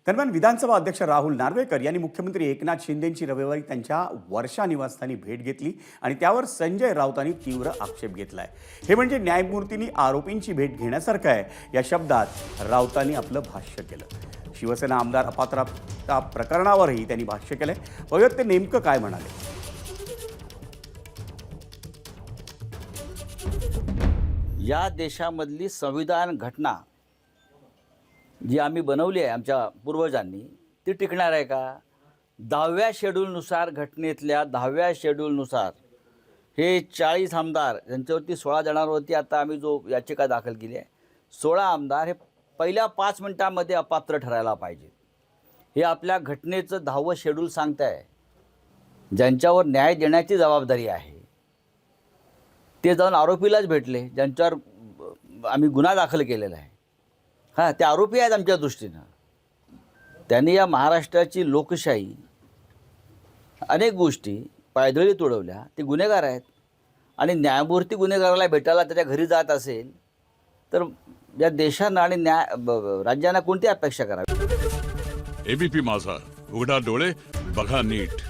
दरम्यान विधानसभा अध्यक्ष राहुल नार्वेकर यांनी मुख्यमंत्री एकनाथ शिंदेंची रविवारी त्यांच्या वर्षा निवासस्थानी भेट घेतली आणि त्यावर संजय राऊतांनी तीव्र आक्षेप घेतलाय। हे म्हणजे न्यायमूर्तींनी आरोपींची भेट घेण्यासारखं आहे या शब्दात राऊतांनी आपलं भाष्य केलं। शिवसेना आमदार अपात्रता प्रकरणावरही त्यांनी भाष्य केलंय। बघूयात ते नेमकं काय म्हणाले। या देशामधली संविधान घटना जी आम्ही बनवली आहे आमच्या पूर्वजांनी ती टिकणार आहे का? 10व्या शेड्यूलनुसार घटनेतल्या 10व्या शेड्यूलनुसार हे 40 आमदार ज्यांच्यावरती 16 जणांवरती आता आम्ही जो याचिका दाखल केली आहे 16 आमदार हे पहिल्या 5 मिनिटांमध्ये अपात्र ठरायला पाहिजे। हे आपल्या घटनेचं 10वं शेड्यूल सांगत आहे। ज्यांच्यावर न्याय देण्याची जबाबदारी आहे ते जाऊन आरोपीलाच भेटले ज्यांच्यावर आम्ही गुन्हा दाखल केलेला आहे। हां, ते आरोपी आहेत आमच्या दृष्टीनं। त्यांनी या महाराष्ट्राची लोकशाही अनेक गोष्टी पायदळी तुडवल्या, ते गुन्हेगार आहेत। आणि न्यायमूर्ती गुन्हेगाराला भेटायला त्याच्या घरी जात असेल तर या देशानं आणि राज्यांना कोणती अपेक्षा करावी? एबीपी माझा, उघडा डोळे बघा नीट।